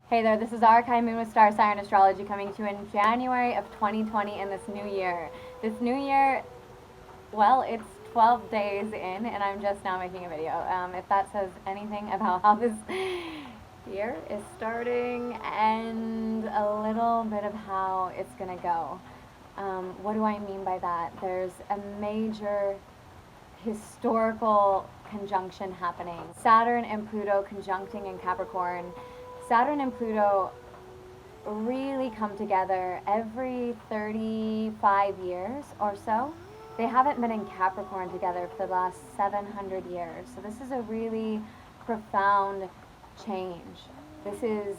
Hey there, this is Archive Moon with Star Sign Astrology coming to you in January of 2020 in this new year. This new year, well, it's 12 days in and I'm just now making a video. If that says anything about how this year is starting and a little bit of how it's going to go. What do I mean by that? There's a major historical conjunction happening. Saturn and Pluto conjuncting in Capricorn. Saturn and Pluto really come together every 35 years or so. They haven't been in Capricorn together for the last 700 years. So this is a really profound change. This is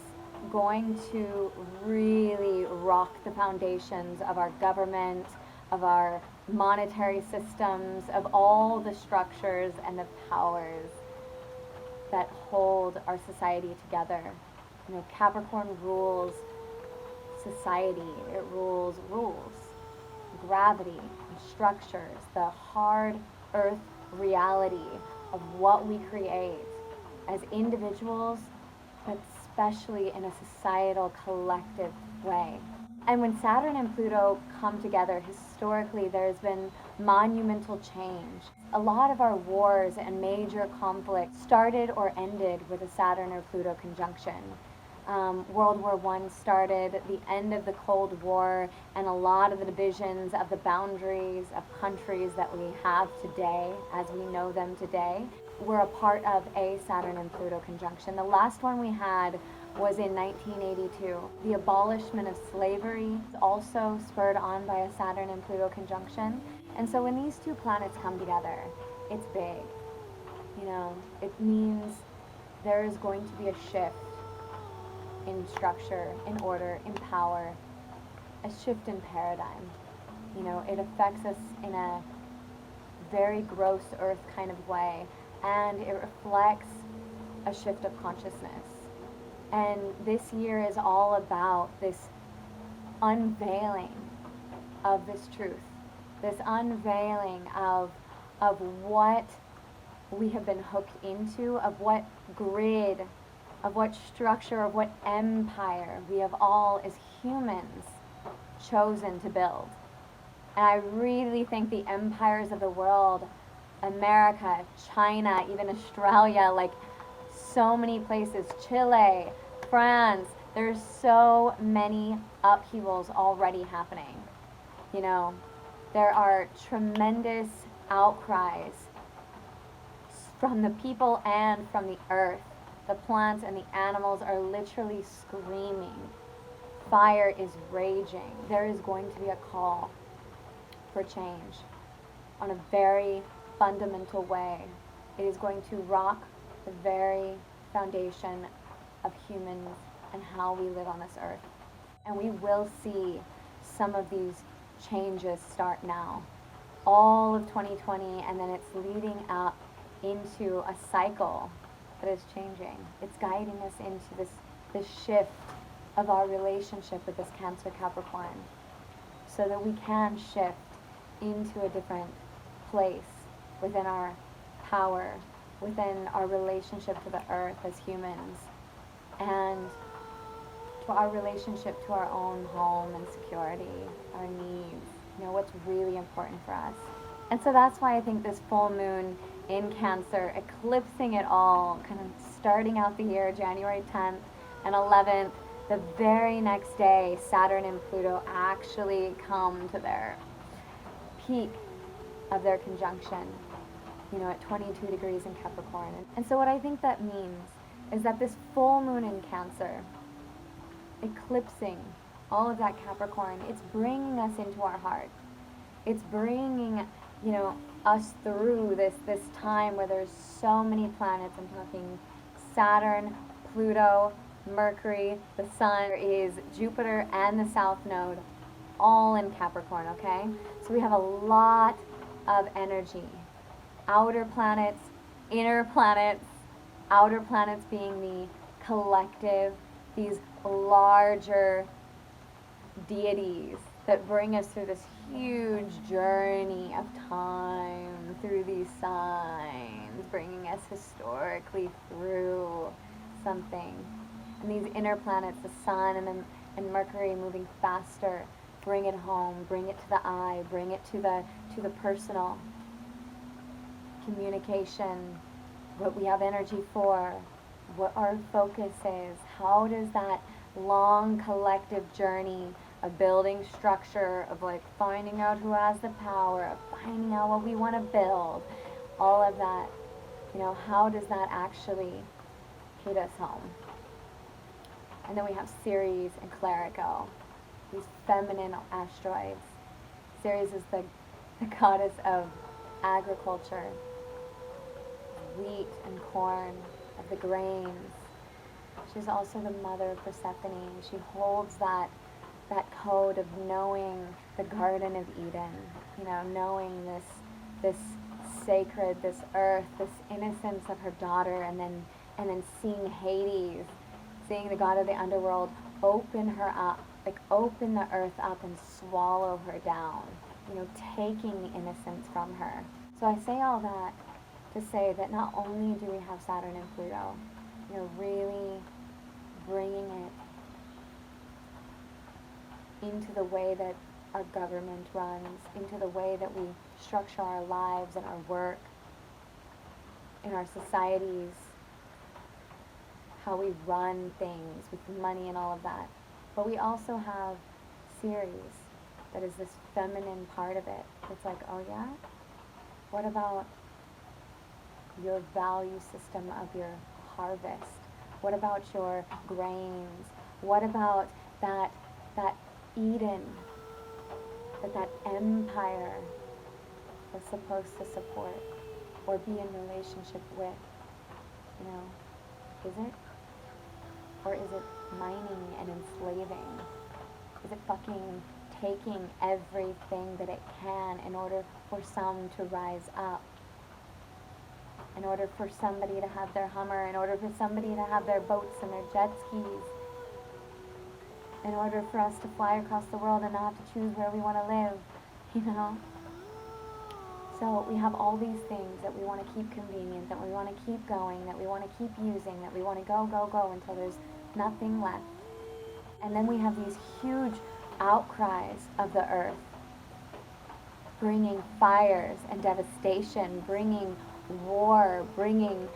going to really rock the foundations of our government, of our monetary systems, of all the structures and the powers that hold our society together. You know, Capricorn rules society, it rules gravity, and structures, the hard earth reality of what we create as individuals, but especially in a societal collective way. And when Saturn and Pluto come together, historically there's been monumental change. A lot of our wars and major conflicts started or ended with a Saturn or Pluto conjunction. World War I started, the end of the Cold War, and a lot of the divisions of the boundaries of countries that we have today, as we know them today, were a part of a Saturn and Pluto conjunction. The last one we had was in 1982. The abolishment of slavery is also spurred on by a Saturn and Pluto conjunction. And so when these two planets come together, it's big. You know, it means there is going to be a shift in structure, in order, in power, a shift in paradigm. You know, it affects us in a very gross earth kind of way, and it reflects a shift of consciousness. And this year is all about this unveiling of this truth, this unveiling of what we have been hooked into, of what grid, of what structure, of what empire we have all as humans chosen to build. And I really think the empires of the world, America, China, even Australia, like so many places, Chile, France, there's so many upheavals already happening. You know, there are tremendous outcries from the people and from the earth. The plants and the animals are literally screaming. Fire is raging. There is going to be a call for change on a very fundamental way. It is going to rock the very foundation of humans and how we live on this earth. And we will see some of these changes start now. All of 2020, and then it's leading up into a cycle that is changing. It's guiding us into this shift of our relationship with this Cancer Capricorn, so that we can shift into a different place within our power, within our relationship to the earth as humans, and to our relationship to our own home and security, our needs, you know, what's really important for us. And so that's why I think this full moon in Cancer, eclipsing it all, kind of starting out the year, January 10th and 11th, the very next day, Saturn and Pluto actually come to their peak of their conjunction, you know, at 22 degrees in Capricorn. And so what I think that means is that this full moon in Cancer, eclipsing all of that Capricorn, it's bringing us into our heart. It's bringing, you know, us through this time where there's so many planets. I'm talking Saturn, Pluto, Mercury, the Sun, is Jupiter and the South Node, all in Capricorn, okay? So we have a lot of energy. Outer planets, inner planets, outer planets being the collective, these larger deities that bring us through this huge journey of time, through these signs, bringing us historically through something. And these inner planets, the sun and Mercury moving faster, bring it home, bring it to the eye, bring it to the personal. Communication, what we have energy for, what our focus is, how does that long collective journey of building structure, of like finding out who has the power, of finding out what we want to build, all of that, you know, how does that actually hit us home? And then we have Ceres and Clerico, these feminine asteroids. Ceres is the goddess of agriculture, wheat and corn, of the grains. She's also the mother of Persephone. She holds that code of knowing the Garden of Eden, you know, knowing this sacred, this earth, this innocence of her daughter, and then seeing Hades, seeing the god of the underworld open her up, like open the earth up and swallow her down, you know, taking the innocence from her. So I say all that to say that not only do we have Saturn and Pluto, you know, really bringing it into the way that our government runs, into the way that we structure our lives and our work, in our societies, how we run things with money and all of that. But we also have Ceres, that is this feminine part of it. It's like, oh yeah? What about your value system of your harvest? What about your grains? What about that Eden that empire was supposed to support or be in relationship with? You know, is it? Or is it mining and enslaving? Is it fucking taking everything that it can in order for some to rise up? In order for somebody to have their Hummer, in order for somebody to have their boats and their jet skis, in order for us to fly across the world and not have to choose where we want to live, you know? So we have all these things that we want to keep convenient, that we want to keep going, that we want to keep using, that we want to go until there's nothing left. And then we have these huge outcries of the earth, bringing fires and devastation, bringing war, bringing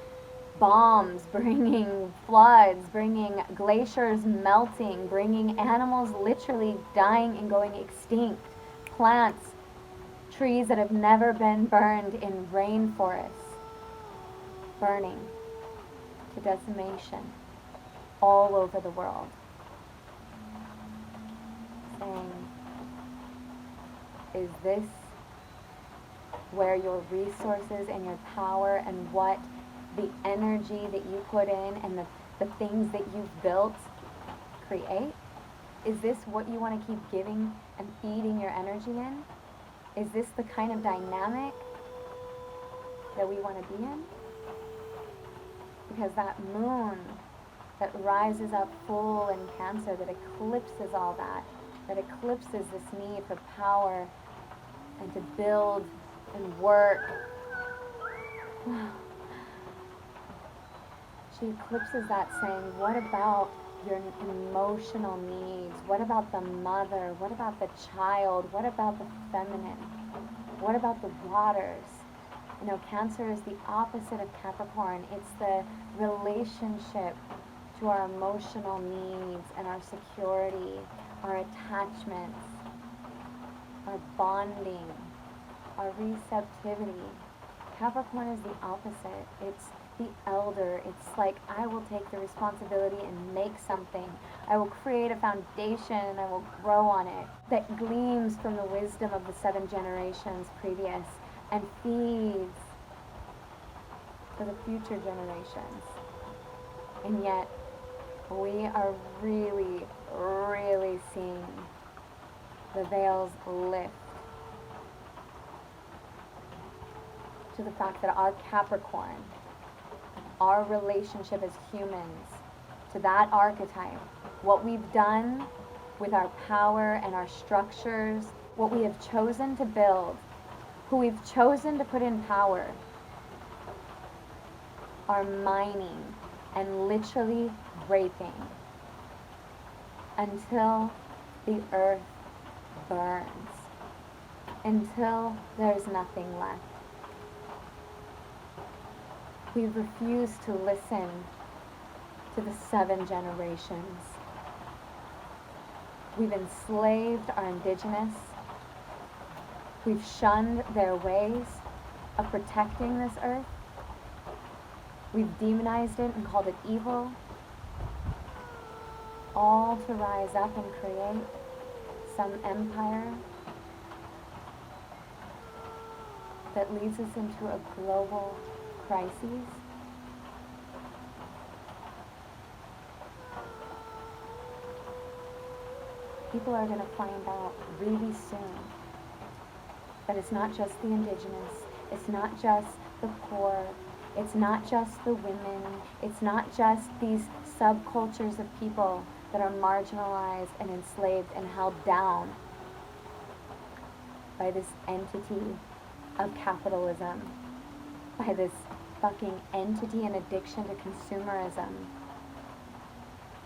bombs, bringing floods, bringing glaciers melting, bringing animals literally dying and going extinct, plants, trees that have never been burned in rainforests, burning to decimation all over the world. Saying, is this where your resources and your power and what the energy that you put in and the things that you've built create? Is this what you want to keep giving and feeding your energy in? Is this the kind of dynamic that we want to be in? Because that moon that rises up full in Cancer, that eclipses all that eclipses this need for power and to build and work. She eclipses that, saying, what about your emotional needs? What about the mother? What about the child? What about the feminine? What about the waters? You know, Cancer is the opposite of Capricorn. It's the relationship to our emotional needs and our security, our attachments, our bonding, our receptivity. Capricorn is the opposite. It's the elder. It's like, I will take the responsibility and make something. I will create a foundation and I will grow on it that gleams from the wisdom of the 7 generations previous and feeds for the future generations. And yet, we are really, really seeing the veils lift to the fact that our Capricorn, our relationship as humans, to that archetype, what we've done with our power and our structures, what we have chosen to build, who we've chosen to put in power, are mining and literally raping until the earth burns, until there's nothing left. We refuse to listen to the 7 generations. We've enslaved our indigenous. We've shunned their ways of protecting this earth. We've demonized it and called it evil, all to rise up and create some empire that leads us into a global crisis. People are going to find out really soon that it's not just the indigenous, it's not just the poor, it's not just the women, it's not just these subcultures of people that are marginalized and enslaved and held down by this entity of capitalism, by this fucking entity and addiction to consumerism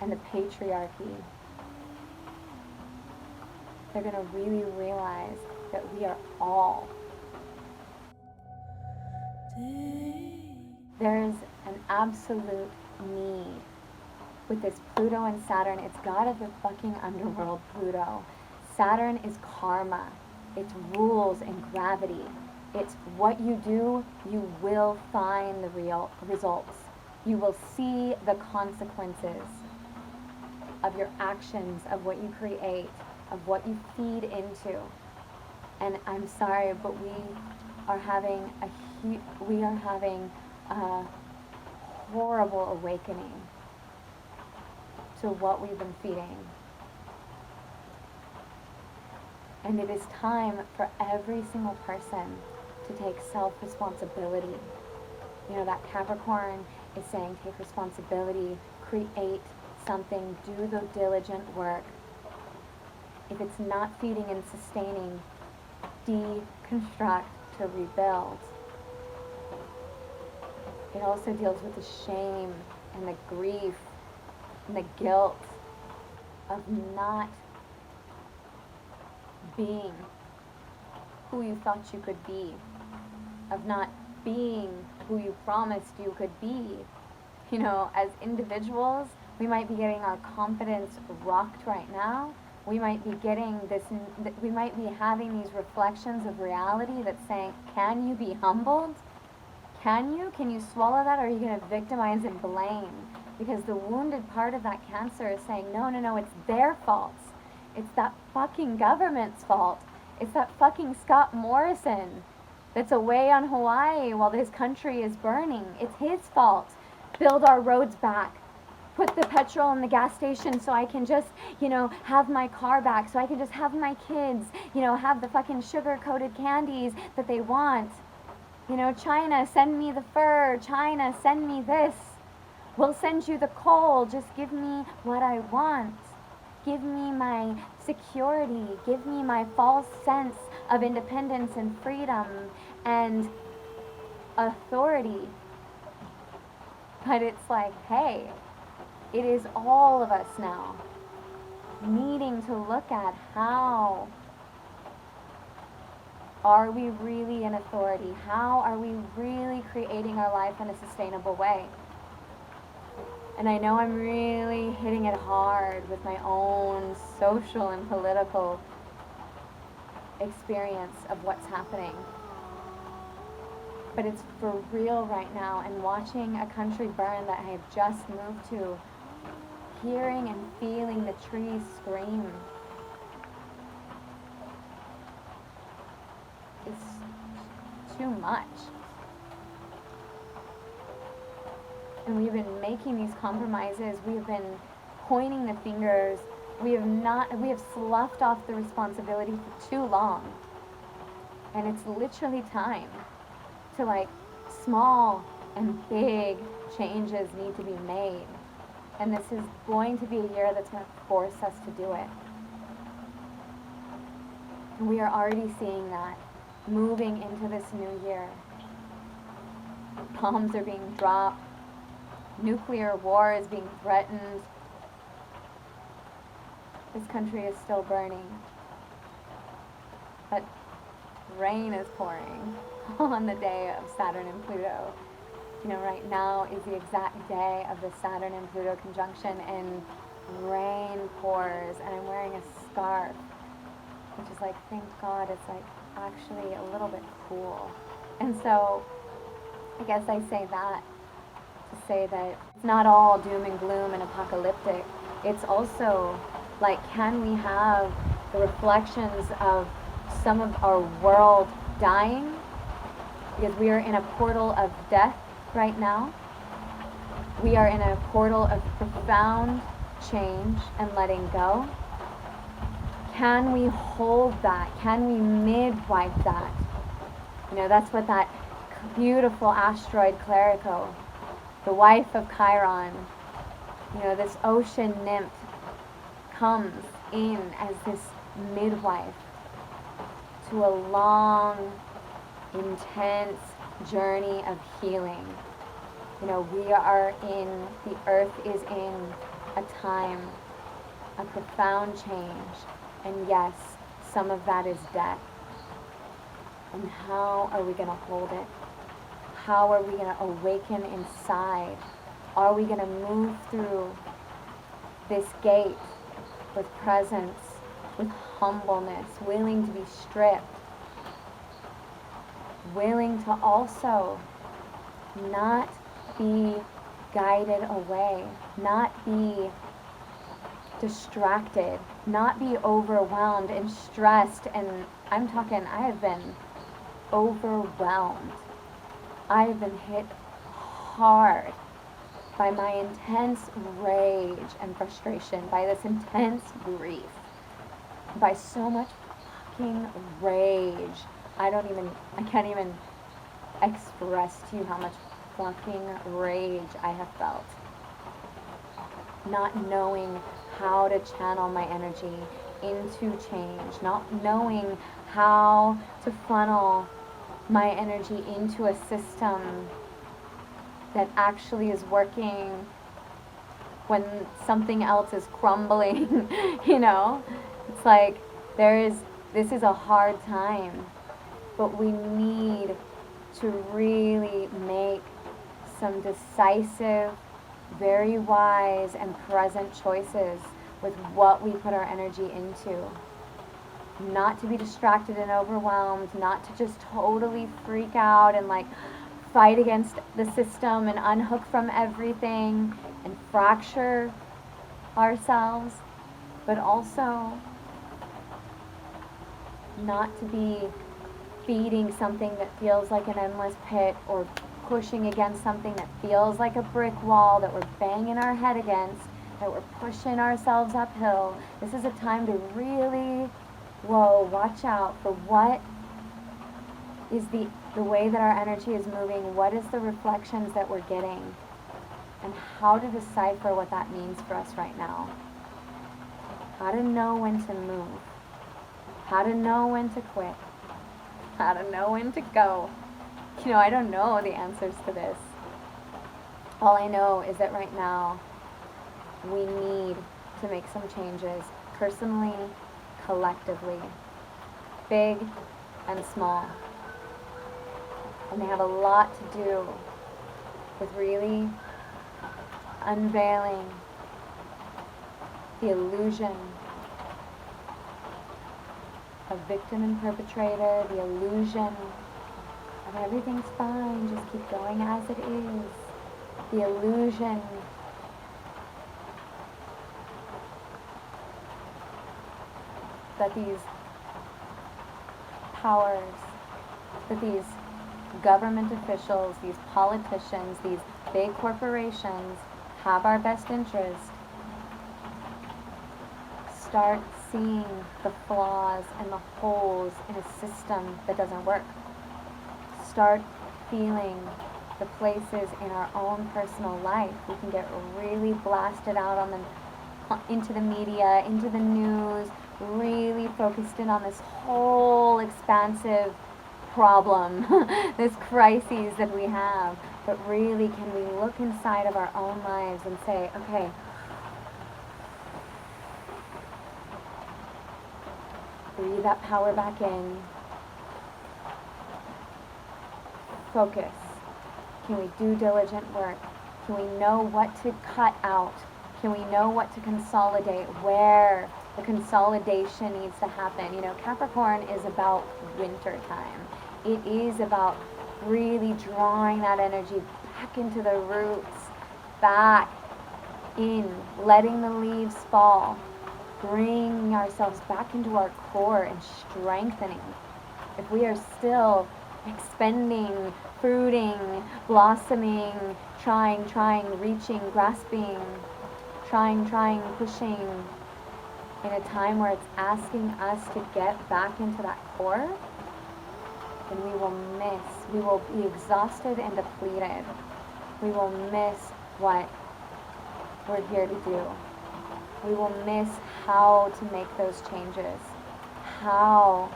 and the patriarchy. They're going to really realize that we are all. There's an absolute need with this Pluto and Saturn. It's god of the fucking underworld, Pluto. Saturn is karma. It's rules and gravity. It's what you do, you will find the real results. You will see the consequences of your actions, of what you create, of what you feed into. And I'm sorry, but we are having a horrible awakening to what we've been feeding. And it is time for every single person to take self-responsibility. You know, that Capricorn is saying take responsibility, create something, do the diligent work. If it's not feeding and sustaining, deconstruct to rebuild. It also deals with the shame and the grief and the guilt of not being who you thought you could be, of not being who you promised you could be. You know, as individuals, we might be getting our confidence rocked right now. We might be getting this, we might be having these reflections of reality that's saying, can you be humbled? Can you swallow that, or are you going to victimize and blame? Because the wounded part of that Cancer is saying, no, it's their fault. It's that fucking government's fault. It's that fucking Scott Morrison that's away on Hawaii while his country is burning. It's his fault. Build our roads back. Put the petrol in the gas station so I can just, have my car back, so I can just have my kids, have the fucking sugar-coated candies that they want. China, send me the fur. China, send me this. We'll send you the coal. Just give me what I want. Give me my security. Give me my false sense of independence and freedom and authority. But it's like, hey, it is all of us now needing to look at how are we really in authority? How are we really creating our life in a sustainable way? And I know I'm really hitting it hard with my own social and political experience of what's happening. But it's for real right now, and watching a country burn that I have just moved to, hearing and feeling the trees scream, is too much. And we've been making these compromises, we've been pointing the fingers, we have sloughed off the responsibility for too long. And it's literally time to small and big changes need to be made. And this is going to be a year that's going to force us to do it. And we are already seeing that moving into this new year. Bombs are being dropped. nuclear war is being threatened. This country is still burning. But rain is pouring on the day of Saturn and Pluto. You know, right now is the exact day of the Saturn and Pluto conjunction, and rain pours, and I'm wearing a scarf, which is like, thank God, it's like actually a little bit cool. And so I guess I say that to say that it's not all doom and gloom and apocalyptic. It's also like, can we have the reflections of some of our world dying? Because we are in a portal of death right now. We are in a portal of profound change and letting go. Can we hold that? Can we midwife that? You know, that's what that beautiful asteroid Clerico, the wife of Chiron, you know, this ocean nymph comes in as this midwife to a long, intense journey of healing. You know, the earth is in a time of profound change, and yes, some of that is death. And how are we going to hold it? How are we going to awaken inside? Are we going to move through this gate with presence, with humbleness, willing to be stripped, willing to also not be guided away, not be distracted, not be overwhelmed and stressed? And I'm talking, I have been overwhelmed. I have been hit hard by my intense rage and frustration, by this intense grief, by so much fucking rage. I can't even express to you how much fucking rage I have felt. Not knowing how to channel my energy into change, not knowing how to funnel my energy into a system that actually is working when something else is crumbling. You know, it's like this is a hard time, but we need to really make some decisive, very wise and present choices with what we put our energy into. Not to be distracted and overwhelmed, not to just totally freak out and like fight against the system and unhook from everything and fracture ourselves, but also not to be feeding something that feels like an endless pit, or pushing against something that feels like a brick wall that we're banging our head against, that we're pushing ourselves uphill. This is a time to really, watch out for what is the way that our energy is moving, what is the reflections that we're getting, and how to decipher what that means for us right now. How to know when to move, how to know when to quit, how to know when to go. You know, I don't know the answers to this. All I know is that right now we need to make some changes, personally, collectively, big and small. And they have a lot to do with really unveiling the illusion of victim and perpetrator, the illusion of everything's fine, just keep going as it is, the illusion that these powers, that these government officials, these politicians, these big corporations have our best interest. Start seeing the flaws and the holes in a system that doesn't work. Start feeling the places in our own personal life. We can get really blasted out into the media, into the news, really focused in on this whole expansive problem, this crises that we have. But really, can we look inside of our own lives and say, okay, breathe that power back in. Focus. Can we do diligent work? Can we know what to cut out? Can we know what to consolidate? Where the consolidation needs to happen? You know, Capricorn is about winter time. It is about really drawing that energy back into the roots, back in, letting the leaves fall, bringing ourselves back into our core and strengthening. If we are still expending, fruiting, blossoming, trying, reaching, grasping, trying, pushing, in a time where it's asking us to get back into that core, then we will be exhausted and depleted. We will miss what we're here to do. We will miss how to make those changes, how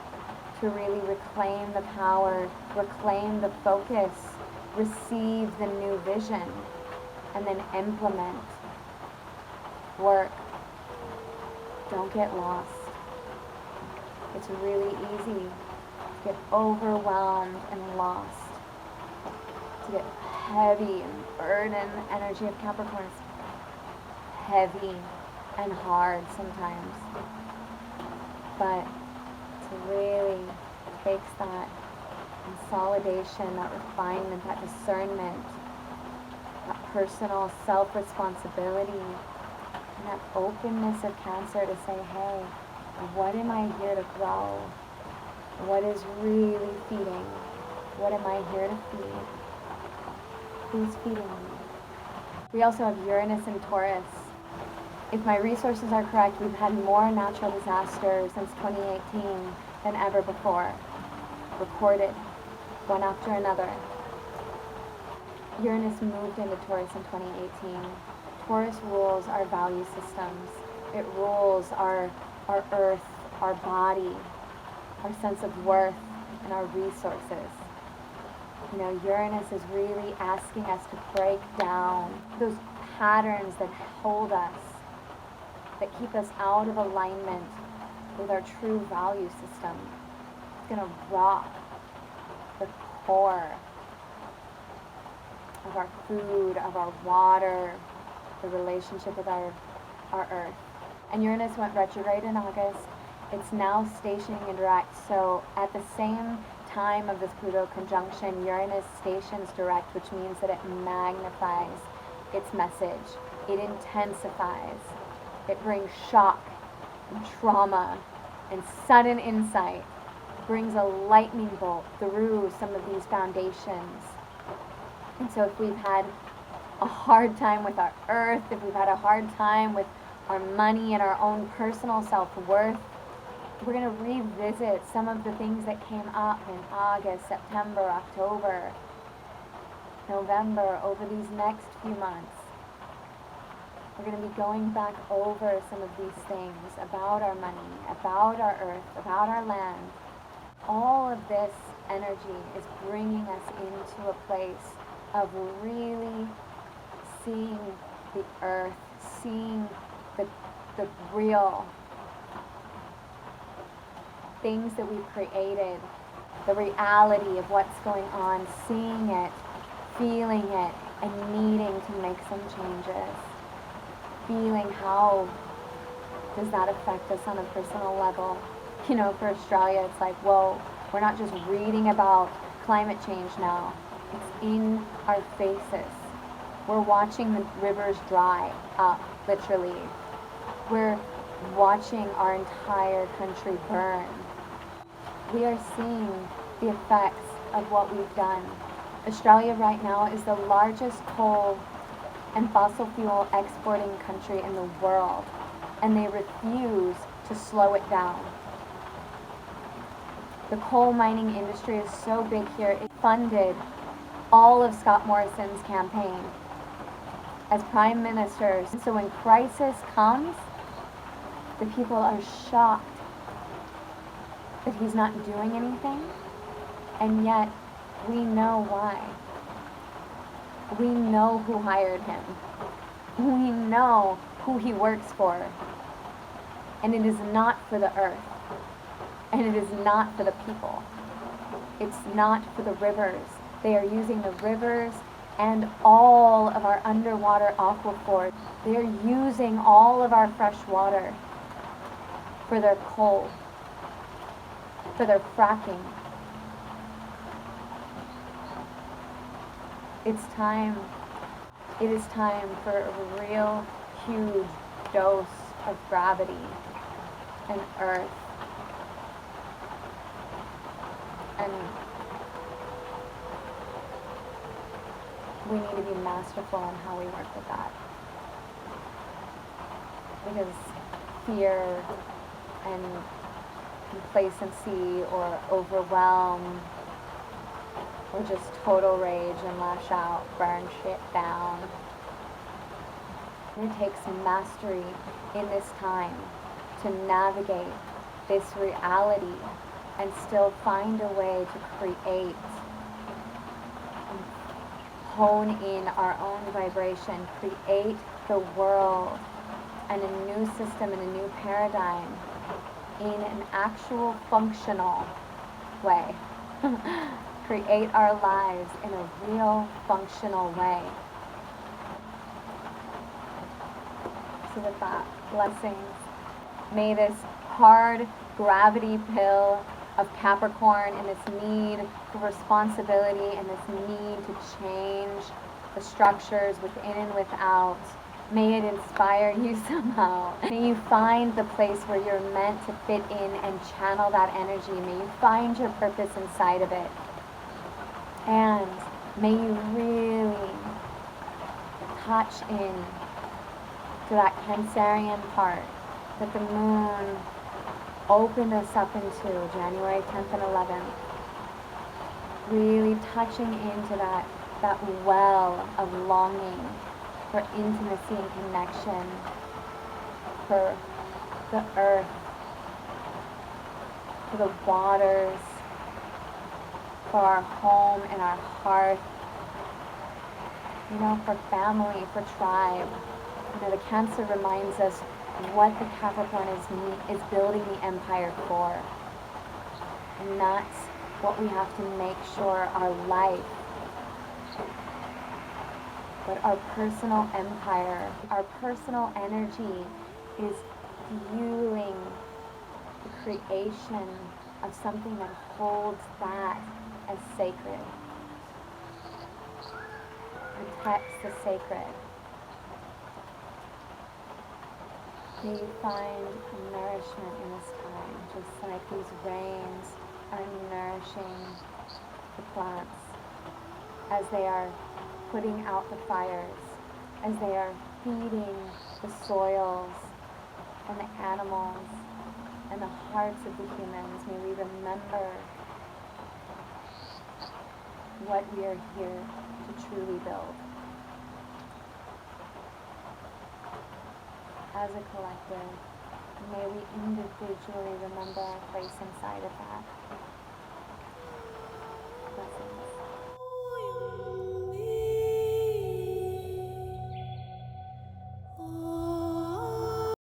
to really reclaim the power, reclaim the focus, receive the new vision, and then implement. Work. Don't get lost. It's really easy to get overwhelmed and lost, to get heavy and burdened. The energy of Capricorn is heavy and hard sometimes. But to really take that consolidation, that refinement, that discernment, that personal self-responsibility, and that openness of Cancer to say, hey, what am I here to grow? What is really feeding? What am I here to feed? Who's feeding me? We also have Uranus and Taurus. If my resources are correct, we've had more natural disasters since 2018 than ever before, recorded, one after another. Uranus moved into Taurus in 2018. Taurus rules our value systems. It rules our earth, our body, our sense of worth, and our resources. You know, Uranus is really asking us to break down those patterns that hold us, that keep us out of alignment with our true value system. It's going to rock the core of our food, of our water, the relationship with our earth. And Uranus went retrograde in August. It's now stationing in direct. So at the same time of this Pluto conjunction, Uranus stations direct, which means that it magnifies its message. It intensifies. It brings shock and trauma and sudden insight. It brings a lightning bolt through some of these foundations. And so if we've had a hard time with our earth, if we've had a hard time with our money and our own personal self-worth, we're going to revisit some of the things that came up in August, September, October, November, over these next few months. We're going to be going back over some of these things about our money, about our earth, about our land. All of this energy is bringing us into a place of really seeing the earth, seeing the real things that we've created, the reality of what's going on, seeing it, feeling it, and needing to make some changes. Feeling how does that affect us on a personal level. You know, for Australia, it's like, whoa, we're not just reading about climate change now. It's in our faces. We're watching the rivers dry up, literally. We're watching our entire country burn. We are seeing the effects of what we've done. Australia right now is the largest coal and fossil fuel exporting country in the world, and they refuse to slow it down. The coal mining industry is so big here, it funded all of Scott Morrison's campaign as prime minister. So when crisis comes, the people are shocked that he's not doing anything, and yet we know why. We know who hired him. We know who he works for. And it is not for the earth. And it is not for the people. It's not for the rivers. They are using the rivers and all of our underwater aquifers. They are using all of our fresh water for their coal, for their fracking. It's time. It is time for a real huge dose of gravity and earth. And we need to be masterful in how we work with that. Because fear and complacency or overwhelm or just total rage and lash out, burn shit down. It takes mastery in this time to navigate this reality and still find a way to create and hone in our own vibration, create the world and a new system and a new paradigm in an actual functional way. Create our lives in a real functional way. So with that, blessings. May this hard gravity pill of Capricorn and this need for responsibility and this need to change the structures within and without, may it inspire you somehow. May you find the place where you're meant to fit in and channel that energy. May you find your purpose inside of it. And may you really touch in to that Cancerian part that the moon opened us up into January 10th and 11th. Really touching into that well of longing for intimacy and connection, for the earth, for the waters, for our home and our hearth, for family, for tribe. The Cancer reminds us what the Capricorn is building the empire for. And that's what we have to make sure our life, but our personal empire, our personal energy is fueling the creation of something that holds that as sacred, protects the sacred. May you find nourishment in this time, just like these rains are nourishing the plants as they are putting out the fires, as they are feeding the soils and the animals and the hearts of the humans. May we remember what we are here to truly build. As a collective, may we individually remember our place inside of that. Blessings.